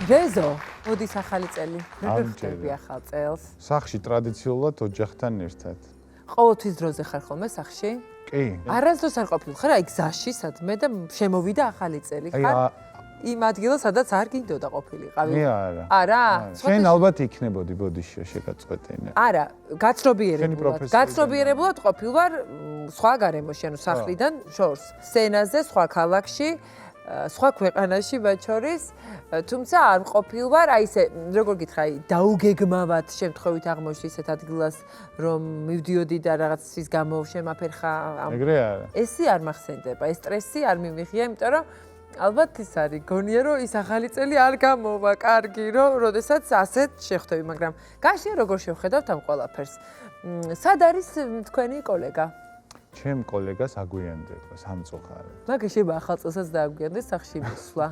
რეზო, მოდის ახალი წელი. როგორ ხდება ახალ წელს? სახლში ტრადიციულად ოჯახთან ერთად. ყოველთვის დროზე ხარ ხოლმე სახლში? კი. არასდროს არ ყოფილი ხარ აი გზაში სადმე და შემოვიდა ახალი წელი ხარ? იმ ადგილას სადაც არ გინდოდა ყოფილიყავი. მე არა. არა? შენ ალბათ იქნებოდი ბოდიშო შეგაწყვეტინე. არა, გაცნობიერებულად ყოფილ ვარ სხვა გარემოში, ანუ სახლიდან შორს. სცენაზე, სხვა ქალაქში, სხვა ქვეყანაში მათ შორის, თუმცა არ ყოფილ ვარ, აი ესე, როგორ გითხრა, აი დაუგეგმავად შემთხვევით აღმოჩნდი ისეთ ადგილას, რომ მივდიოდი და რაღაც ის გამო შემაფერხა. ეგრე არა. ესი არ მახსენდება, ეს სტრესი არ მიმიღია, იმიტომ რომ ალბათ ის არის, გონია რომ ის ახალი წელი არ გამოვა, კარგი, რომ როდესაც ასეთ შეხვდები, მაგრამ გაშია როგორ შევხედავთ ამ ყველაფერს. სად არის თქვენი კოლეგა? ჩემ კოლეგას აგვიანდება სამწუხაროდ. მაგას შეიძლება ახალ წელსაც დააგვიანდეს სახლში მისვლა.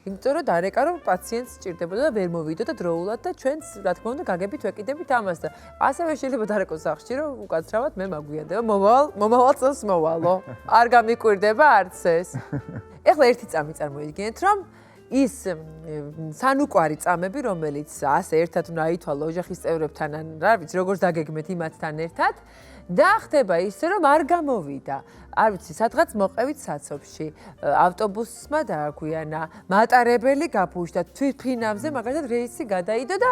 იმიტომ რომ დარეკა რომ პაციენტს სჭირდებოდა და ვერ მოვიდო და დროულად და ჩვენც რა თქმა უნდა გაგებით ვეკიდებით ამას და ასევე შეიძლება დარეკოს სახლში რომ უკაცრავად მე მაგვიანდება მომავალ წელს მოვალო. არ გამიკვირდება არც ეს. ეხლა ერთი წამი წარმოიდგინეთ რომ ის სანუკვარი წამები რომელიც ასე ერთად უნდა აითვალო ოჯახის წევრებთან ან რა ვიცი როგორც დაგეგმეთ იმათთან ერთად და ხდება ისე რომ არ გამოვიდა. არ ვიცი, სადღაც მოყევით საცობში, ავტობუსმა დააგვიანა, მატარებელი გაფუშდა, თვითფინავზე მაგალითად რეისი გადაიდო და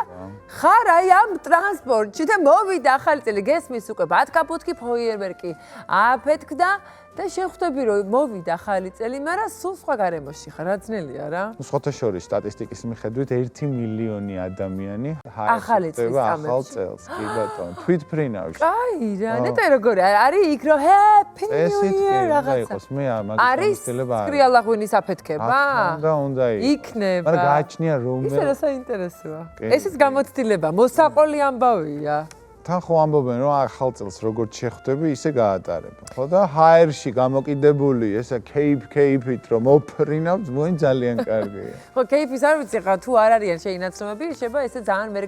ხარ აი ამ ტრანსპორტში და მოვიდა ახალი წელი, გესმის უკვე ბათქაფუთქი ფოიერვერკი აფეთქდა და შეხვდები რომ მოვიდა ახალი წელი, მაგრამ სულ სხვა გარემოში ხარ, რა ძნელია რა? სხვათა შორის სტატისტიკის მიხედვით 1 მილიონი ადამიანი ახალი ახალ წელს, კი ბატონო, თვითფრინავში. აი რა, ნეტა როგორი არის იქ რომ happy new year რაღაცა. მე მაგის გამოცდილება არის სკრიალაღვინის აფეთქება? უნდა იქნება. მაგრამ გააჩნია რომ ისე რა საინტერესოა. ესეც გამოცდილება, მოსაყოლი ამბავია. თან ხო ამბობენ რომ ახალ წელს როგორც შეხვდები, ისე გაატარებ. ხო და ჰაერში გამოკიდებული ესა кейფით რომ მოფრინავთ, მოინ ძალიან კარგია. ხო, кейფის არ ვიცი ხა თუ არ არიან შეინაცნობები, შეიძლება ესე ძალიან მე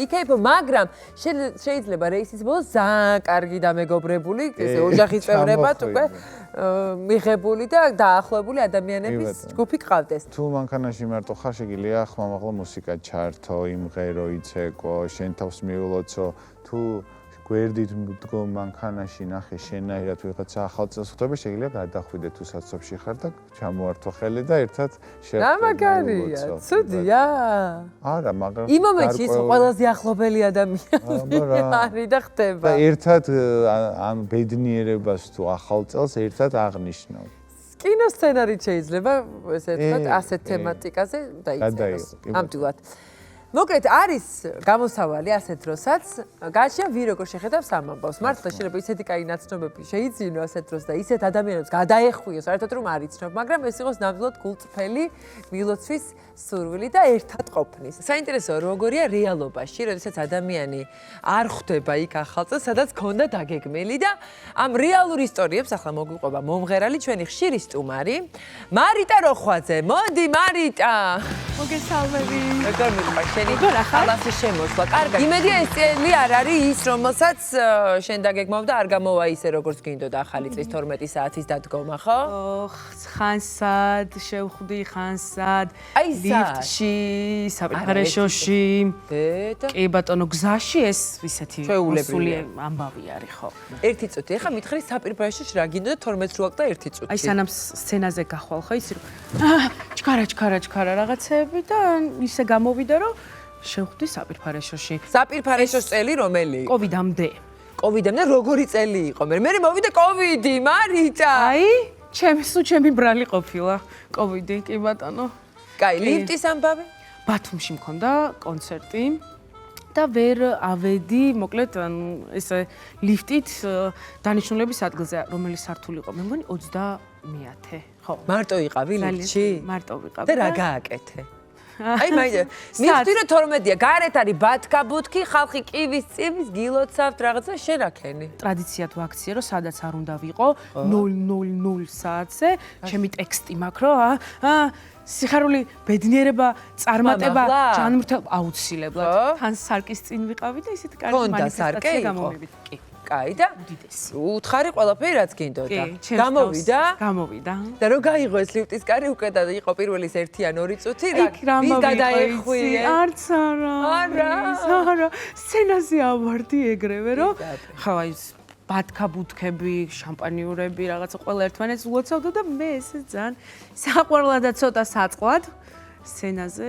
იქეიფო, მაგრამ შეიძლება რეისის ბოლოს ძალიან კარგი და მეგობრებული, ესე ოჯახის წევრებად უკვე მიღებული და დაახლოებული ადამიანების ჯგუფი გყავდეს. თუ მანქანაში მარტო ხარ, შეგიძლია ხმამაღლა მუსიკა ჩართო, იმღერო, იცეკო, შენ თავს მიულოცო. თუ გვერდით მდგომ მანქანაში ნახე შენაირად ვიღაცა ახალ წელს ხვდები, შეგიძლია გადახვიდე თუ საცობში ხარ და ჩამოართო ხელი და ერთად შევხვდეთ. რა მაგარია, ცუდია. არა, მაგრამ იმ მომენტში ის ყველაზე ახლობელი ადამიანი არის და ხდება. და ერთად ამ ბედნიერებას თუ ახალ წელს ერთად აღნიშნავთ. კინოსცენარით შეიძლება ესე ვთქვათ, ასეთ თემატიკაზე დაიწეროს. ნამდვილად. მოკლედ არის გამოსავალი ასეთ დროსაც, გაჩნია ვინ როგორ შეხედავს ამ ამბავს. მართლა შეიძლება ისეთი კაი ნაცნობები შეიძინო ასეთ დროს და ისეთ ადამიანებს გადაეხვიოს, საერთოდ რომ არ იცნობ, მაგრამ ეს იყოს ნამდვილად გულწრფელი მილოცვის სურვილი და ერთად ყოფნის. საინტერესოა როგორია რეალობაში, როდესაც ადამიანი არ ხვდება იქ ახალ წელს, სადაც ქონდა დაგეგმილი და ამ რეალურ ისტორიებს ახლა მოგვიყვება მომღერალი ჩვენი ხშირი სტუმარი მარიტა როხვაძე. მოდი მარიტა. მოგესალმები. როგორ მიყვარს შენი ხალასის შემოსვლა? კარგად. იმედია ეს წელი არ არის ის, რომელსაც შენ დაგეგმავ და არ გამოვა ისე როგორც გინდოდა ახალი წლის 12 საათის დადგომა, ხო? ხანსად შევხვდი, ხანსად. აი ლიფტში, საპირფარეშოში. კი ბატონო, გზაში ეს ისეთი სული ამბავი არის, ხო? ერთი წუთი. ეხლა მითხრი საპირფარეშოში რა გინდოდა 12 რუაკ და ერთი წუთი. აი სანამ სცენაზე გახვალ, ხო, ისი ჩქარა რაღაცები და ისე გამოვიდა რომ შევხვდი საპირფარეშოში. საპირფარეშოს წელი რომელი? კოვიდამდე. კოვიდამდე როგორი წელი იყო? მე მოვიდა კოვიდი, მარიტა. აი, ჩემი ბრალი ყოფილა კოვიდი, კი ბატონო. კაი, ლიფტის ამბავი? ბათუმში მქონდა კონცერტი და ვერ ავედი, მოკლედ, ესე ლიფტით დანიშნულების ადგილზე, რომელი სართული იყო? მე მგონი 20-მე, ხო. მარტო იყავი ლიფტში? მარტო ვიყავი. და რა გააკეთე? აი მივხვდი რომ 12-ია, გარეთ არის ბათქაბუთქი, ხალხი კივის, წივის, გილოცავთ რაღაცა, შენ აქენი. ტრადიციად ვაქციე რომ სადაც არ უნდა ვიყო 0:00 საათზე, ჩემი ტექსტი მაქვს რომ სიხარული ბედნიერება წარმატება ჯანმრთელობა აუცილებლად. თან სარკის წინ ვიყავი და ისეთი კარგი მანიფესტაცია გამომივიდა. კი. კაი და უდიდესი. უთხარი ყველაფერი რაც გინდოდა. ჩემს გამოვიდა? გამოვიდა. და რო გაიღო ეს ლიფტის კარი უკვე და იყო პირველი 1 ან 2 წუთი რა. იქ რა ვის მოვიყო გადაეხვიე? არც არა. სცენაზე ავარდი ეგრევე რომ ხა აი ბათქაბუთქები, შამპანიურები, რაღაცა ყველა ერთმანეთს უოცავდა და მე ესე ძალიან საყვარლად და ცოტა საწყლად სცენაზე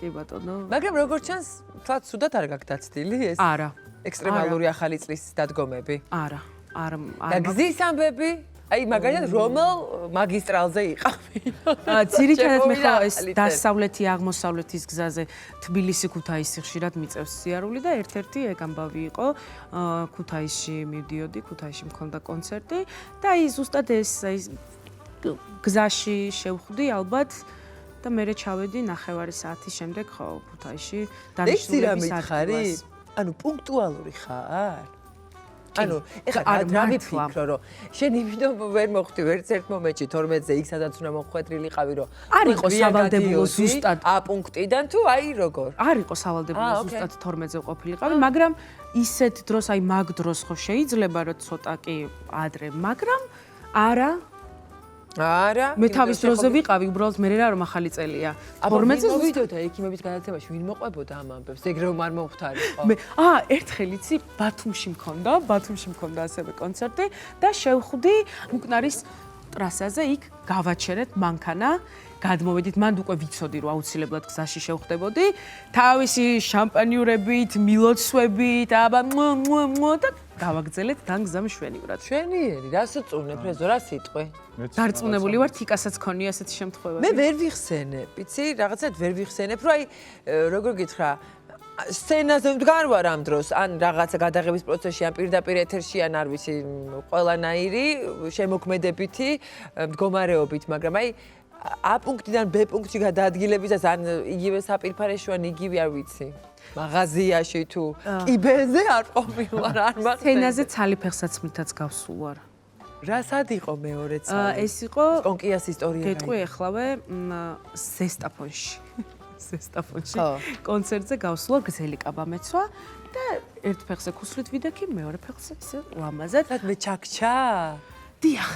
კი ბატონო. მაგრამ როგორც ჩანს, თვაც სუდად არ გაგდაცდილი ეს? არა. ექსტრემალური ახალი წლის დადგომები. არა. და გზის ამბები? აი მაგალითად რომელ მაგისტრალზე იყავი? ძირითადად მე ხო ეს დასავლეთი აღმოსავლეთის გზაზე თბილისი-ქუთაისი ხშირად მიწევს სიარული და ერთ-ერთი ეგ ამბავი იყო. ქუთაისში მივდიოდი, ქუთაისში მქონდა კონცერტი და აი ზუსტად ეს აი გზაში შევხვდი ალბათ და მე ჩავედი 9:30 საათის შემდეგ ხო ქუთაისში დანიშნულების ადგილას. ანუ პუნქტუალური ხარ? ანუ ეხლა რა მიფიქრო რომ შენ იმით ვერ მოხვდი ვერც ერთ მომენტში 12-ზე იქ სადაც უნდა მოხვედრილიყავი რომ არ იყო სავალდებულო ზუსტად A პუნქტიდან თუ აი როგორ? არ იყო სავალდებულო ზუსტად 12-ზე ყოფილიყავი, მაგრამ ისეთ დროს აი მაგ დროს ხო შეიძლება რომ ცოტა კი ადრე, მაგრამ არა მე თავის დროზე ვიყავი, უბრალოდ მე რა რომ ახალი წელია. 12-ზე მოვიდოდა ექიმების განათლებაში, ვინ მოყვებოდა ამ ამბებს? ეგრევე არ მომختارიყო. მე ერთხელ იცი ბათუმში მქონდა ასევე კონცერტი და შევხვდი მუკნარის ტრასაზე, იქ გავაჩერეთ მანქანა, გადმოვედით, მანდ უკვე ვიცოდი რომ აუცილებლად გზაში შევხვდებოდი, თავისი შამპანიურებით, მილოცვებით, აბა და გავაგზელეთ თან გზა მშვენივრად. შვენიერი, რას უწუნებ, რეზო, რა სიტყვი? დარწმუნებული ვარ, თიკასაც ქონია ესეთი შემთხვევები. მე ვერ ვიხსენებ, იცი, რაღაცად ვერ ვიხსენებ, რომ აი როგორ გითხრა, სცენაზე მდგარ ვარ ამ დროს, ან რაღაცა გადაღების პროცესში, ან პირდაპირ ეთერში, ან არ ვიცი, ყველანაირი შემოქმედებითი მდგომარეობით, მაგრამ აი A პუნქტიდან B პუნქტში გადაადგილებისას ან იგივე საპირფარეში ან იგივე არ ვიცი. მაღაზიაში თუ კიბეზე არ ყოფილვარ, არ მახსენე. სცენაზე ცალი ფეხსაცმლითაც გავსულ ვარ. რა სად იყო მეორე ცალი? ეს იყო კონკიას ისტორია. გეტყვი ახლავე ზესტაფონში. კონცერტზე გავსულა გზელი კაბა მეცვა და ერთ ფეხზე ქუსლით ვიდექი, მეორე ფეხზე ისე ლამაზად. მე ჩაქჩა? დიახ.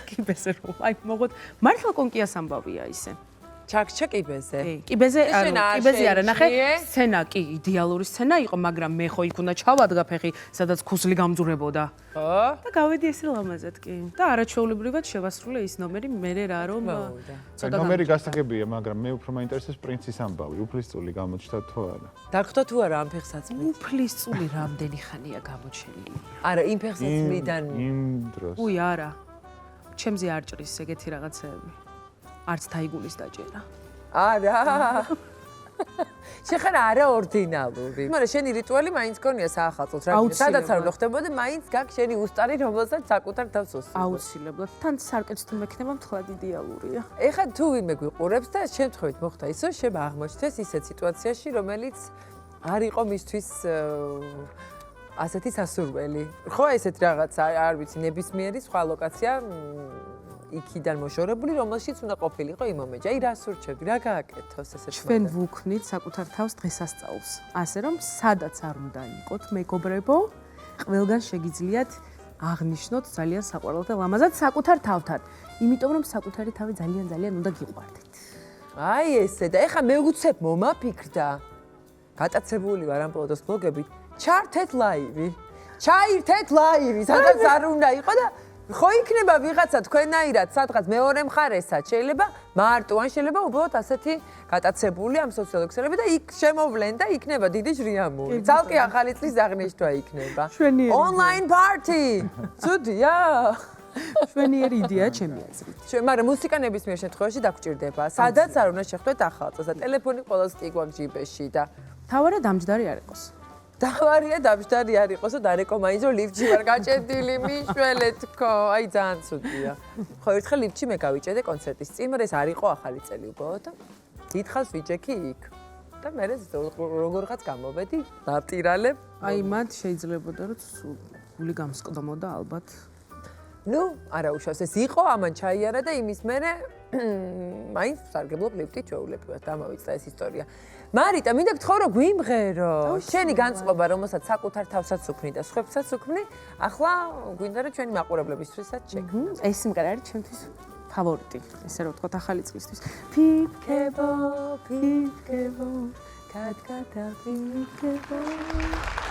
კიბეზე რომ აი მოღოთ მართლა კონკიას ამბავია ისე. ჩაქჩა კიბეზე? კიბეზე არა, ნახე, სცენა კი იდეალური სცენა იყო, მაგრამ მე ხო იქ უნდა ჩავადგა ფეხი, სადაც ქუსლი გამძურებოდა. ხო? და გავედი ესე ლამაზად კი. და არაჩვეულებრივად შევასრულე ის ნომერი, მე რა რომ ცოტა ნომერი გასაგებია, მაგრამ მე უფრო მაინტერესებს პრინცის ამბავი, უფლისწული გამოჩნდა თუ არა. დაგხვდა თუ არა ამ ფეხსაცმლით? უფლისწული რამდენი ხანია გამოჩენილი? არა, იმ ფეხსაცმლიდან იმ დროს. უი, არა. ჩემზე არ ჭრის ეგეთი რაღაცეები. არც თაიგულის დაჭერა. არა. შეხარა არა ორდინალური. მაგრამ შენი რიტუალი მაინც გქონია საახალწლოდ, რა ვიცი, სადაც არ უნდა ხდებოდა, მაინც გაქვს შენი უსტარი, რომელსაც საკუთარ თავს უსწრებს. აუცილებლად. თან სარკეც თუ მექნება მთლად იდეალურია. ეხლა თუ ვინმე გვიყურებს და შემთხვევით მოხდა ისო, შეიძლება აღმოჩნდეს ისეთ სიტუაციაში, რომელიც არ იყო მისთვის ასეთი სასურველი. ხო, ესეთ რაღაც, არ ვიცი, ნებისმიერი სხვა ლოკაცია იქიდან მოშორებული, რომელშიც უნდა ყოფილიყო იმ მომენტში. აი რას ურჩევდი, რა გააკეთოს ესეთ ჩვენ ვუქმნით საკუთარ თავს დღესასწაულს. ასე რომ, სადაც არ უნდა იყოთ, მეგობრებო, ყველგან შეგიძლიათ აღნიშნოთ ძალიან საყვარელად და ლამაზად საკუთარ თავთან. იმიტომ რომ საკუთარი თავი ძალიან უნდა გიყვარდეთ. აი ესე და ეხლა მე უცებ მომაფიქრდა. გატაცებული ვარ ამ პოდკასტ ბლოგებით. ჩართეთ ლაივი. ჩაირთეთ ლაივი, სადაც არ უნდა იყო და ხო იქნება ვიღაცა თქვენაირად სადღაც მეორე მხარესაც შეიძლება მარტო ან შეიძლება უბრალოდ ასეთი გატაცებული ამ სოციალურ ქსელები და იქ შემოვლენ და იქნება დიდი ჟრიამური. ძალკე ახალი წლის აღნიშნვა იქნება. Online party. ცუდია. შვენიერი იდეა ჩემი აზრით. მაგრამ მუსიკა ნებისმიერ შემთხვევაში დაგჭირდება. სადაც არ უნდა შეხვდეთ ახალ წელს და ტელეფონი ყოველს კი გვაქვს ჯიბეში და თავარა დამჯდარი არ იყოს. დავარია დამჯდარი არ იყოსო დარეკო მაინც რომ ლიფტში ვარ გაჭედილი მიშველეთქო აი ძალიან ცუდია ხო ერთხელ ლიფტში მე გავიჭედე კონცერტის წინ მაგრამ ეს არ იყო ახალი წელი უბრალოდ და დიდხანს ვიჭექი იქ და მე როგორღაც გამოვედი დაპირალებ აი მათ შეიძლებოდა რომ გული გამსკდომოდა ალბათ ნუ არა უშავს ეს იყო ამან ჩაიარა და იმის მერე მაინც სარგებლობ ლიფტით ჩვეულებრივად დამოვიწყდა ეს ისტორია. მარიტა, მინდა გთხოვ რომ გვიმღერო. შენი განწყობა, რომელსაც საკუთარ თავსაც უქმნი და სხვებსაც უქმნი, ახლა გვინდა რომ ჩვენი მაყურებლებისთვისაც შეგქმნი. ეს სიმღერა არის ჩემთვის ფავორიტი, ესე რომ ვთქვათ ახალი წლისთვის. ფიფქებო, ფიფქებო, კატკატა ფიფქებო.